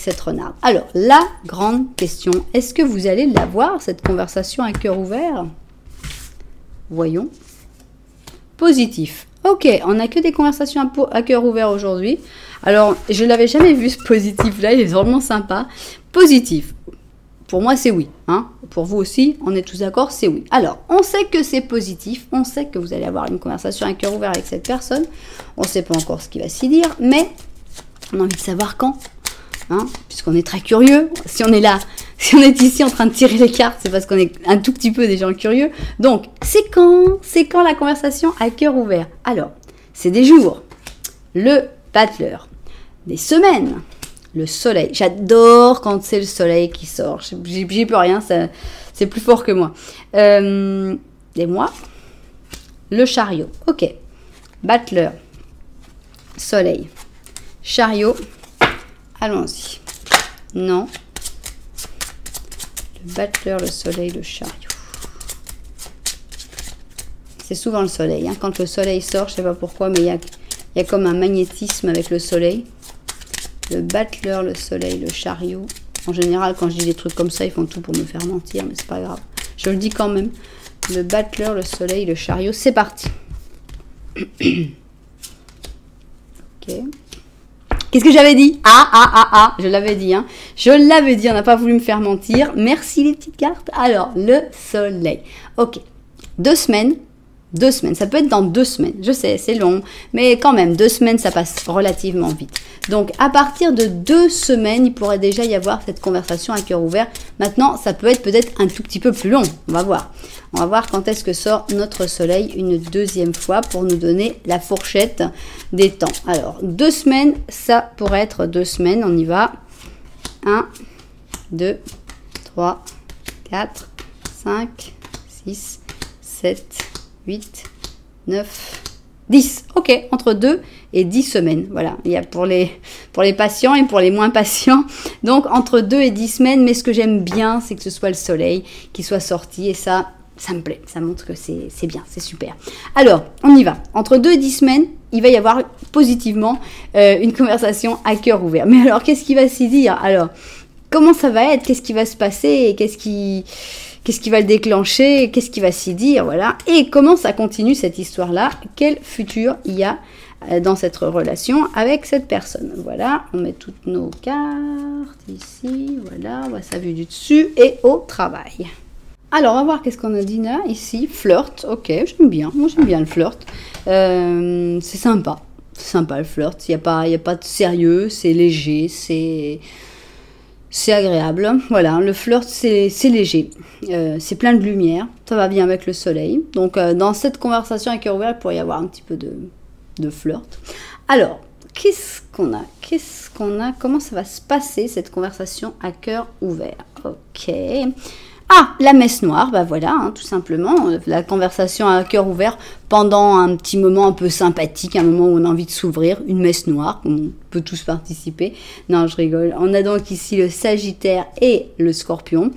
cette renarde. Alors, la grande question, est-ce que vous allez l'avoir, cette conversation à cœur ouvert? Voyons. Positif. Ok, on n'a que des conversations à cœur ouvert aujourd'hui. Alors, je ne l'avais jamais vu ce positif-là, il est vraiment sympa. Positif. Pour moi, c'est oui. Hein. Pour vous aussi, on est tous d'accord, c'est oui. Alors, on sait que c'est positif. On sait que vous allez avoir une conversation à cœur ouvert avec cette personne. On ne sait pas encore ce qu'il va s'y dire, mais on a envie de savoir quand. Hein, puisqu'on est très curieux. Si on est là Si on est ici en train de tirer les cartes, c'est parce qu'on est un tout petit peu des gens curieux. Donc, c'est quand la conversation à cœur ouvert? Alors, c'est des jours, le battleur, des semaines, le soleil. J'adore quand c'est le soleil qui sort. J'y peux rien, c'est plus fort que moi. Des mois, le chariot. Ok, battleur, soleil, chariot. Allons-y. Non. Le battleur, le soleil, le chariot. C'est souvent le soleil. Hein. Quand le soleil sort, je ne sais pas pourquoi, mais il y a comme un magnétisme avec le soleil. Le battleur, le soleil, le chariot. En général, quand je dis des trucs comme ça, ils font tout pour me faire mentir, mais c'est pas grave. Je le dis quand même. Le battleur, le soleil, le chariot. C'est parti. Ok. Qu'est-ce que j'avais dit? Je l'avais dit, hein. Je l'avais dit, on n'a pas voulu me faire mentir. Merci les petites cartes. Alors, le soleil. Ok. 2 semaines. 2 semaines. Ça peut être dans 2 semaines. Je sais, c'est long. Mais quand même, 2 semaines, ça passe relativement vite. Donc, à partir de 2 semaines, il pourrait déjà y avoir cette conversation à cœur ouvert. Maintenant, ça peut être peut-être un tout petit peu plus long. On va voir. On va voir quand est-ce que sort notre soleil une deuxième fois pour nous donner la fourchette des temps. Alors, 2 semaines, ça pourrait être 2 semaines. On y va. 1, 2, 3, 4, 5, 6, 7, 8, 9, 10. Ok, entre 2 et 10 semaines. Voilà, il y a pour les patients et pour les moins patients. Donc, entre 2 et 10 semaines. Mais ce que j'aime bien, c'est que ce soit le soleil qui soit sorti. Et ça me plaît. Ça montre que c'est bien, c'est super. Alors, on y va. Entre 2 et 10 semaines, il va y avoir positivement une conversation à cœur ouvert. Mais alors, qu'est-ce qui va s'y dire? Alors, comment ça va être? Qu'est-ce qui va se passer? Qu'est-ce qui va le déclencher? Qu'est-ce qui va s'y dire? Voilà. Et comment ça continue cette histoire-là? Quel futur il y a dans cette relation avec cette personne? Voilà. On met toutes nos cartes ici. Voilà. On voit sa vue du dessus et au travail. Alors, on va voir qu'est-ce qu'on a dit là. Ici, flirt. Ok, j'aime bien. Moi, j'aime bien le flirt. C'est sympa. C'est sympa le flirt. Il n'y a pas de sérieux. C'est léger. C'est agréable. Voilà, le flirt, c'est léger. C'est plein de lumière. Ça va bien avec le soleil. Donc, dans cette conversation à cœur ouvert, il pourrait y avoir un petit peu de flirt. Alors, qu'est-ce qu'on a? Comment ça va se passer, cette conversation à cœur ouvert? Ok. Ah, la messe noire, bah voilà, hein, tout simplement, la conversation à cœur ouvert pendant un petit moment un peu sympathique, un moment où on a envie de s'ouvrir, une messe noire, on peut tous participer. Non, je rigole. On a donc ici le Sagittaire et le Scorpion.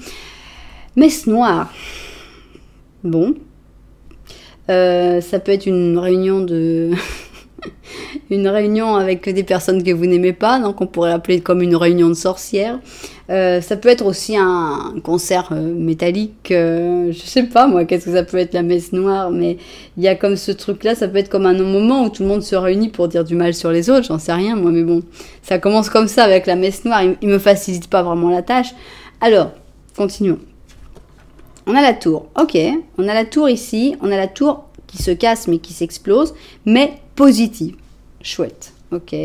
Messe noire, bon, ça peut être une réunion une réunion avec des personnes que vous n'aimez pas, donc on pourrait l'appeler comme une réunion de sorcières. Ça peut être aussi un concert métallique, je sais pas moi, qu'est-ce que ça peut être la messe noire, mais il y a comme ce truc-là, ça peut être comme un moment où tout le monde se réunit pour dire du mal sur les autres, j'en sais rien moi, mais bon, ça commence comme ça avec la messe noire, il me facilite pas vraiment la tâche. Alors, continuons. On a la tour, ok, on a la tour ici, on a la tour qui se casse mais qui s'explose, mais positive. Chouette, ok.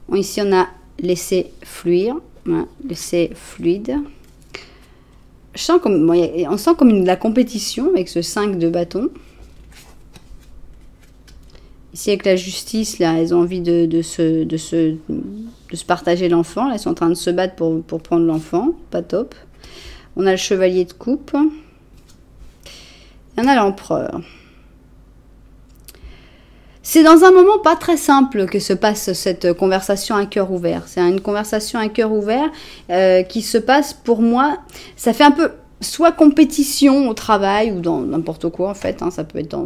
Bon, ici, on a laissé fluir, voilà, laissé fluide. On sent comme de la compétition avec ce 5 de bâton. Ici, avec la justice, là, elles ont envie de se partager l'enfant. Elles sont en train de se battre pour prendre l'enfant. Pas top. On a le chevalier de coupe. Et on a l'empereur. C'est dans un moment pas très simple que se passe cette conversation à cœur ouvert. C'est une conversation à cœur ouvert qui se passe, pour moi, ça fait un peu soit compétition au travail ou dans n'importe quoi en fait. Hein, ça peut être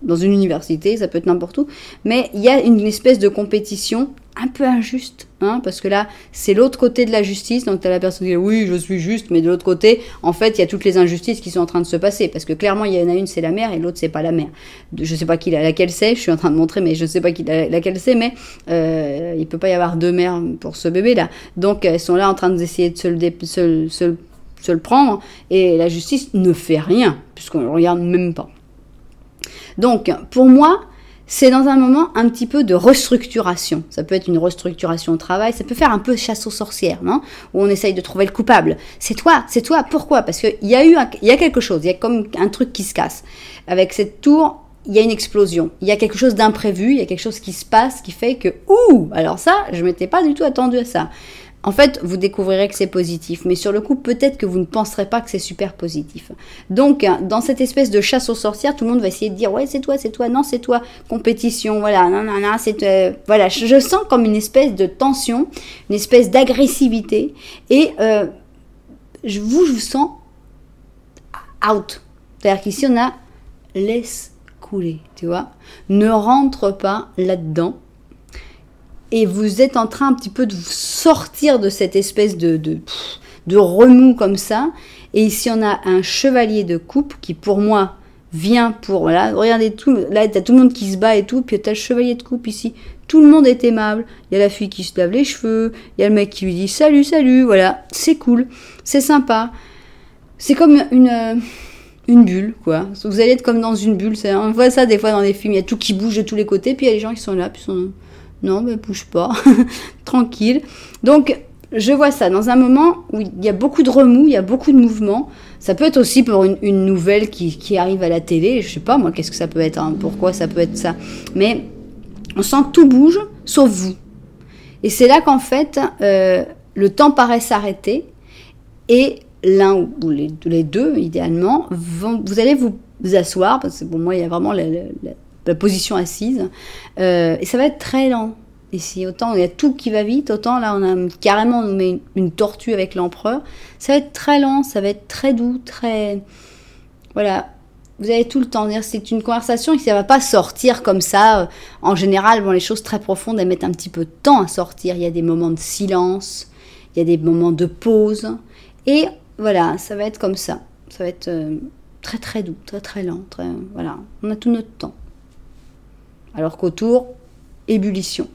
dans une université, ça peut être n'importe où. Mais il y a une espèce de compétition un peu injuste, hein, parce que là, c'est l'autre côté de la justice. Donc, tu as la personne qui dit « oui, je suis juste », mais de l'autre côté, en fait, il y a toutes les injustices qui sont en train de se passer. Parce que clairement, il y en a une, c'est la mère, et l'autre, c'est pas la mère. Je sais pas laquelle c'est, je suis en train de montrer, mais je sais pas laquelle c'est, mais il peut pas y avoir 2 mères pour ce bébé-là. Donc, elles sont là en train d'essayer de se le prendre, et la justice ne fait rien, puisqu'on le regarde même pas. Donc, pour moi, c'est dans un moment un petit peu de restructuration. Ça peut être une restructuration au travail, ça peut faire un peu chasse aux sorcières, non? Où on essaye de trouver le coupable. C'est toi, pourquoi? Parce qu'il y a quelque chose, il y a comme un truc qui se casse. Avec cette tour, il y a une explosion, il y a quelque chose d'imprévu, il y a quelque chose qui se passe qui fait que, ouh, alors ça, je m'étais pas du tout attendu à ça. En fait, vous découvrirez que c'est positif, mais sur le coup, peut-être que vous ne penserez pas que c'est super positif. Donc, dans cette espèce de chasse aux sorcières, tout le monde va essayer de dire, ouais, c'est toi, non, c'est toi, compétition, voilà, non, c'est, voilà, je sens comme une espèce de tension, une espèce d'agressivité, et je vous sens out. C'est-à-dire qu'ici, on a laisse couler, tu vois, ne rentre pas là-dedans. Et vous êtes en train un petit peu de vous sortir de cette espèce de remous comme ça. Et ici, on a un chevalier de coupe qui, pour moi, vient pour... Voilà, regardez tout. Là, t'as tout le monde qui se bat et tout. Puis t'as le chevalier de coupe ici. Tout le monde est aimable. Il y a la fille qui se lave les cheveux. Il y a le mec qui lui dit salut, salut. Voilà, c'est cool. C'est sympa. C'est comme une bulle, quoi. Vous allez être comme dans une bulle. On voit ça des fois dans les films. Il y a tout qui bouge de tous les côtés. Puis il y a les gens qui sont là. Puis ils sont... Non, mais bouge pas, tranquille. Donc, je vois ça dans un moment où il y a beaucoup de remous, il y a beaucoup de mouvements. Ça peut être aussi pour une nouvelle qui arrive à la télé. Je sais pas, moi, qu'est-ce que ça peut être, hein, pourquoi ça peut être ça. Mais on sent que tout bouge, sauf vous. Et c'est là qu'en fait, le temps paraît s'arrêter. Et l'un ou les deux, idéalement, vous allez vous asseoir, parce que pour moi, il y a vraiment la position assise, et ça va être très lent. Ici, autant il y a tout qui va vite, autant là on a carrément on met une tortue avec l'empereur. Ça va être très lent, ça va être très doux, très... Voilà, vous avez tout le temps. C'est une conversation qui ne va pas sortir comme ça. En général, bon, les choses très profondes, elles mettent un petit peu de temps à sortir. Il y a des moments de silence, il y a des moments de pause. Et voilà, ça va être comme ça. Ça va être très très doux, très très lent. Voilà, on a tout notre temps. Alors qu'autour, ébullition.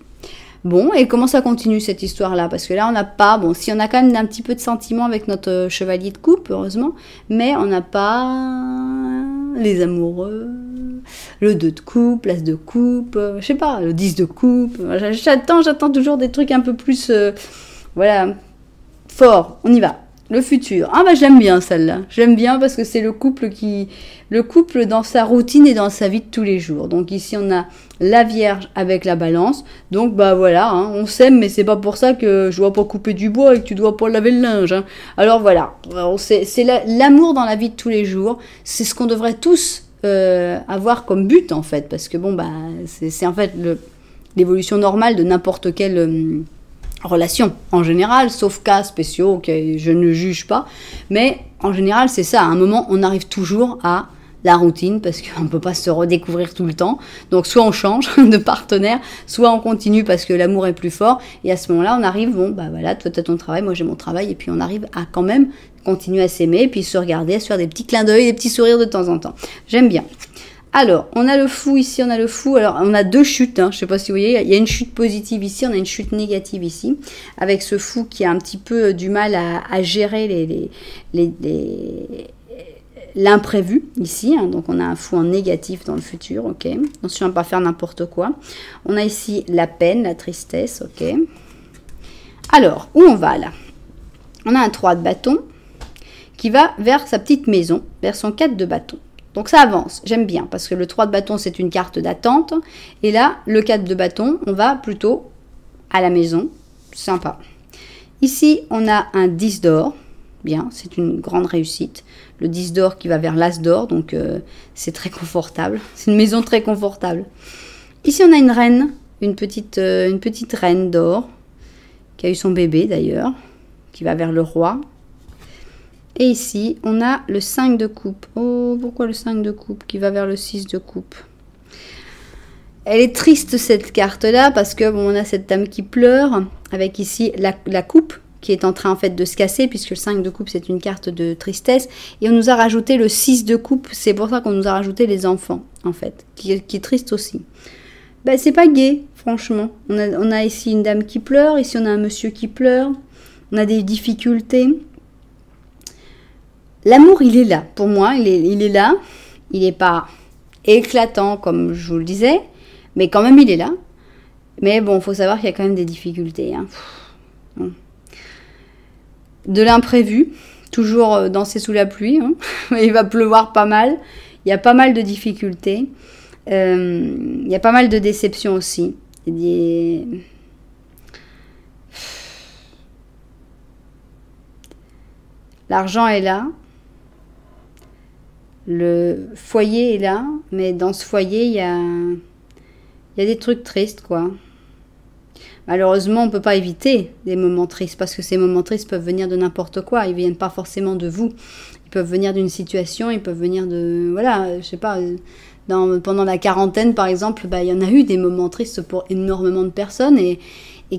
Bon, et comment ça continue cette histoire-là? Parce que là, on n'a pas... Bon, si on a quand même un petit peu de sentiment avec notre chevalier de coupe, heureusement, mais on n'a pas les amoureux, le 2 de coupe, l'as de coupe, je sais pas, le 10 de coupe. J'attends toujours des trucs un peu plus... voilà, fort, on y va. Le futur. Ah bah j'aime bien celle-là. J'aime bien parce que c'est le couple dans sa routine et dans sa vie de tous les jours. Donc ici on a la Vierge avec la Balance. Donc bah voilà, hein, on s'aime mais c'est pas pour ça que je dois pas couper du bois et que tu dois pas laver le linge. Hein. Alors voilà, c'est l'amour dans la vie de tous les jours. C'est ce qu'on devrait tous avoir comme but en fait, parce que bon bah c'est en fait l'évolution normale de n'importe quelle relation en général, sauf cas spéciaux que je ne juge pas, mais en général c'est ça, à un moment on arrive toujours à la routine parce qu'on ne peut pas se redécouvrir tout le temps, donc soit on change de partenaire, soit on continue parce que l'amour est plus fort, et à ce moment là on arrive, bon bah voilà, toi t'as ton travail, moi j'ai mon travail, et puis on arrive à quand même continuer à s'aimer, et puis se regarder, à se faire des petits clins d'œil, des petits sourires de temps en temps. J'aime bien. Alors, on a le fou ici, on a le fou. Alors, on a deux chutes, hein, je ne sais pas si vous voyez. Il y a une chute positive ici, on a une chute négative ici. Avec ce fou qui a un petit peu du mal à gérer l'imprévu ici. Hein, donc, on a un fou en négatif dans le futur, ok. Attention à ne pas faire n'importe quoi. On a ici la peine, la tristesse, ok. Alors, où on va là? On a un 3 de bâton qui va vers sa petite maison, vers son 4 de bâton. Donc ça avance, j'aime bien, parce que le 3 de bâton, c'est une carte d'attente. Et là, le 4 de bâton, on va plutôt à la maison. Sympa. Ici, on a un 10 d'or. Bien, c'est une grande réussite. Le 10 d'or qui va vers l'as d'or, donc c'est très confortable. C'est une maison très confortable. Ici, on a une reine, une petite reine d'or, qui a eu son bébé d'ailleurs, qui va vers le roi. Et ici, on a le 5 de coupe. Oh, pourquoi le 5 de coupe qui va vers le 6 de coupe? Elle est triste cette carte-là parce que bon, on a cette dame qui pleure avec ici la coupe qui est en train en fait de se casser puisque le 5 de coupe c'est une carte de tristesse. Et on nous a rajouté le 6 de coupe. C'est pour ça qu'on nous a rajouté les enfants en fait, qui est triste aussi. Ben, c'est pas gai, franchement. On a ici une dame qui pleure. Ici, on a un monsieur qui pleure. On a des difficultés. L'amour, il est là. Pour moi, il est là. Il n'est pas éclatant, comme je vous le disais. Mais quand même, il est là. Mais bon, il faut savoir qu'il y a quand même des difficultés. Hein. Bon. De l'imprévu, toujours danser sous la pluie. Hein. Il va pleuvoir pas mal. Il y a pas mal de difficultés. Il y a pas mal de déceptions aussi. L'argent est là. Le foyer est là. Mais dans ce foyer, il y a des trucs tristes, quoi. Malheureusement, on ne peut pas éviter des moments tristes parce que ces moments tristes peuvent venir de n'importe quoi. Ils ne viennent pas forcément de vous. Ils peuvent venir d'une situation, ils peuvent venir de... Voilà, je sais pas, pendant la quarantaine, par exemple, il y en a eu des moments tristes pour énormément de personnes. Et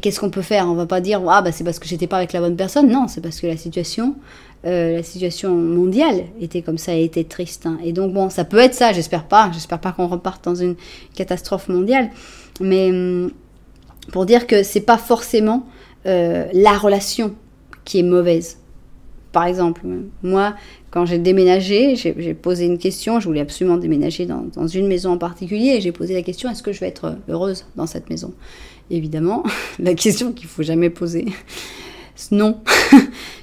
qu'est-ce qu'on peut faire? On ne va pas dire, ah, c'est parce que j'étais pas avec la bonne personne. Non, c'est parce que la situation mondiale était comme ça, et était triste. Hein. Et donc, bon, ça peut être ça, j'espère pas. J'espère pas qu'on reparte dans une catastrophe mondiale. Mais... pour dire que c'est pas forcément la relation qui est mauvaise. Par exemple, moi, quand j'ai déménagé, j'ai posé une question, je voulais absolument déménager dans une maison en particulier, et j'ai posé la question, est-ce que je vais être heureuse dans cette maison? Évidemment, la question qu'il faut jamais poser, non.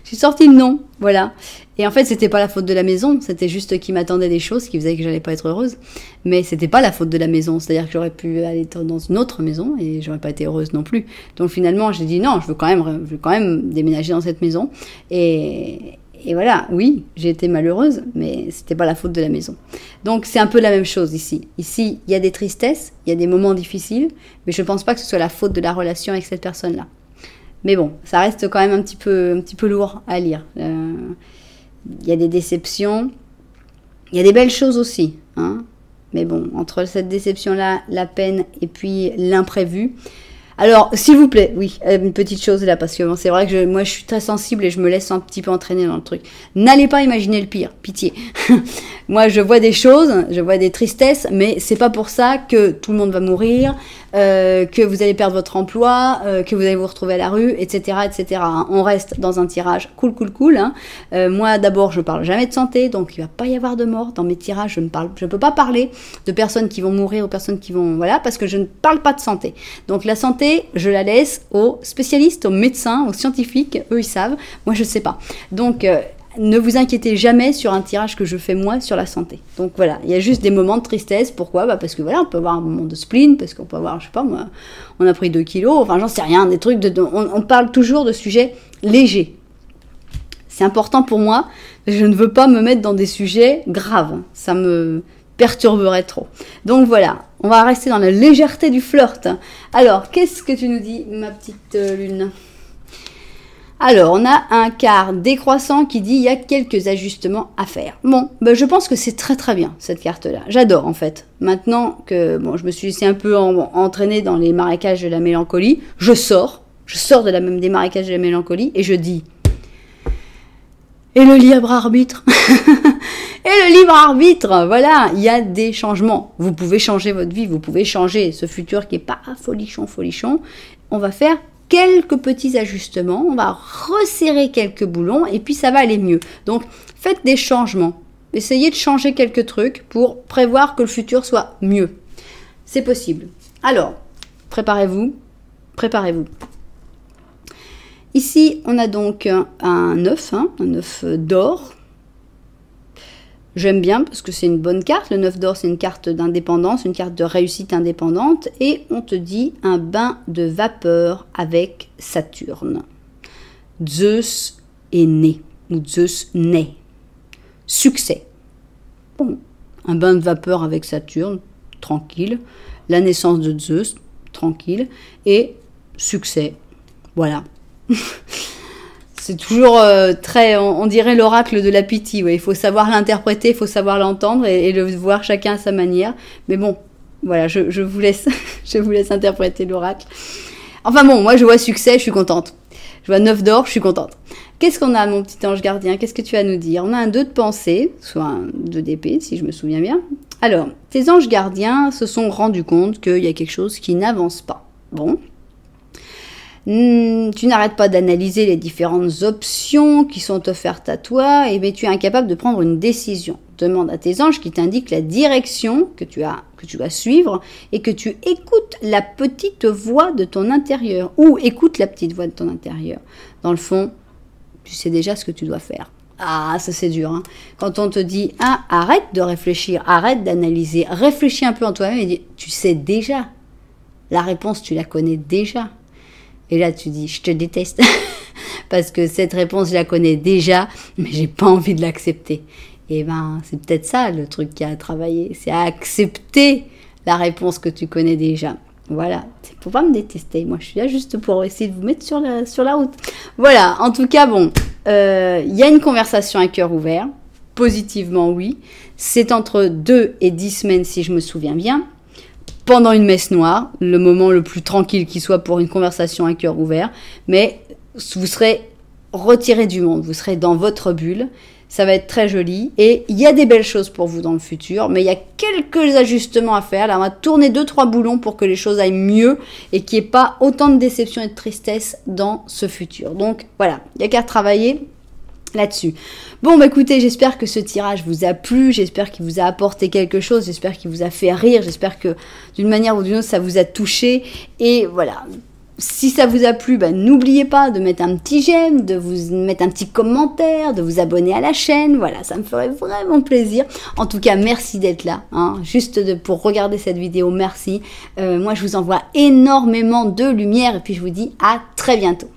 Je suis sortie de non, voilà. Et en fait, c'était pas la faute de la maison, c'était juste qu'il m'attendait des choses qui faisaient que j'allais pas être heureuse. Mais c'était pas la faute de la maison, c'est-à-dire que j'aurais pu aller dans une autre maison et j'aurais pas été heureuse non plus. Donc finalement, j'ai dit non, je veux quand même déménager dans cette maison. Et voilà, oui, j'ai été malheureuse, mais c'était pas la faute de la maison. Donc c'est un peu la même chose ici. Ici, il y a des tristesses, il y a des moments difficiles, mais je pense pas que ce soit la faute de la relation avec cette personne-là. Mais bon, ça reste quand même un petit peu lourd à lire. Il y a des déceptions, il y a des belles choses aussi. Hein. Mais bon, entre cette déception-là, la peine et puis l'imprévu. Alors, s'il vous plaît, oui, une petite chose là, parce que bon, c'est vrai que moi je suis très sensible et je me laisse un petit peu entraîner dans le truc. N'allez pas imaginer le pire, pitié. Moi, je vois des choses, je vois des tristesses, mais c'est pas pour ça que tout le monde va mourir, que vous allez perdre votre emploi, que vous allez vous retrouver à la rue, etc., etc. Hein. On reste dans un tirage cool. Hein. Moi, d'abord, je parle jamais de santé, donc il va pas y avoir de mort dans mes tirages. Je peux pas parler de personnes qui vont mourir ou personnes qui vont, voilà, parce que je ne parle pas de santé. Donc la santé, je la laisse aux spécialistes, aux médecins, aux scientifiques. Eux, ils savent. Moi, je sais pas. Donc ne vous inquiétez jamais sur un tirage que je fais moi sur la santé. Donc voilà, il y a juste des moments de tristesse. Pourquoi? Parce que voilà, on peut avoir un moment de spleen, parce qu'on peut avoir, je sais pas moi, on a pris 2 kilos, enfin j'en sais rien, des trucs on parle toujours de sujets légers. C'est important pour moi, je ne veux pas me mettre dans des sujets graves. Ça me perturberait trop. Donc voilà, on va rester dans la légèreté du flirt. Alors, qu'est-ce que tu nous dis, ma petite lune? Alors, on a un quart décroissant qui dit il y a quelques ajustements à faire. Bon, je pense que c'est très très bien cette carte-là. J'adore en fait. Maintenant que je me suis laissé un peu entraîner dans les marécages de la mélancolie, je sors des marécages de la mélancolie et je dis et le libre arbitre. Et le libre arbitre, voilà, il y a des changements. Vous pouvez changer votre vie, vous pouvez changer ce futur qui est pas folichon. On va faire quelques petits ajustements, on va resserrer quelques boulons et puis ça va aller mieux. Donc, faites des changements. Essayez de changer quelques trucs pour prévoir que le futur soit mieux. C'est possible. Alors, préparez-vous. Ici, on a donc un œuf, un œuf d'or. J'aime bien parce que c'est une bonne carte. Le 9 d'or, c'est une carte d'indépendance, une carte de réussite indépendante. Et on te dit un bain de vapeur avec Saturne. Zeus est né, ou Zeus naît. Succès. Bon, un bain de vapeur avec Saturne, tranquille. La naissance de Zeus, tranquille. Et succès. Voilà. C'est toujours très, on dirait l'oracle de la Pythie. Ouais. Il faut savoir l'interpréter, il faut savoir l'entendre et le voir chacun à sa manière. Mais bon, voilà, je vous laisse, je vous laisse interpréter l'oracle. Enfin bon, moi je vois succès, je suis contente. Je vois 9 d'or, je suis contente. Qu'est-ce qu'on a, mon petit ange gardien? Qu'est-ce que tu as à nous dire? On a un 2 de pensée, soit un 2 d'épée, si je me souviens bien. Alors, tes anges gardiens se sont rendus compte qu'il y a quelque chose qui n'avance pas. Bon. Tu n'arrêtes pas d'analyser les différentes options qui sont offertes à toi, et bien tu es incapable de prendre une décision. Demande à tes anges qui t'indiquent la direction que tu vas suivre et que tu écoutes la petite voix de ton intérieur ou écoute la petite voix de ton intérieur. Dans le fond, tu sais déjà ce que tu dois faire. Ah, ça c'est dur, hein. Quand on te dit, ah, arrête de réfléchir, arrête d'analyser, réfléchis un peu en toi-même et dis, tu sais déjà. La réponse, tu la connais déjà. Et là, tu dis, je te déteste. Parce que cette réponse, je la connais déjà, mais j'ai pas envie de l'accepter. Et ben, c'est peut-être ça le truc qu'il y a à travailler. C'est à accepter la réponse que tu connais déjà. Voilà. C'est pour pas me détester. Moi, je suis là juste pour essayer de vous mettre sur la route. Voilà. En tout cas, bon, y a une conversation à cœur ouvert. Positivement, oui. C'est entre 2 et 10 semaines, si je me souviens bien. Pendant une messe noire, le moment le plus tranquille qui soit pour une conversation à cœur ouvert, mais vous serez retiré du monde, vous serez dans votre bulle, ça va être très joli, et il y a des belles choses pour vous dans le futur, mais il y a quelques ajustements à faire, là on va tourner 2-3 boulons pour que les choses aillent mieux, et qu'il n'y ait pas autant de déception et de tristesse dans ce futur. Donc voilà, il n'y a qu'à travailler là-dessus. Bon, bah écoutez, j'espère que ce tirage vous a plu, j'espère qu'il vous a apporté quelque chose, j'espère qu'il vous a fait rire, j'espère que d'une manière ou d'une autre, ça vous a touché. Et voilà, si ça vous a plu, bah, n'oubliez pas de mettre un petit j'aime, de vous mettre un petit commentaire, de vous abonner à la chaîne. Voilà, ça me ferait vraiment plaisir. En tout cas, merci d'être là, hein, juste pour regarder cette vidéo, merci. Moi, je vous envoie énormément de lumière et puis je vous dis à très bientôt.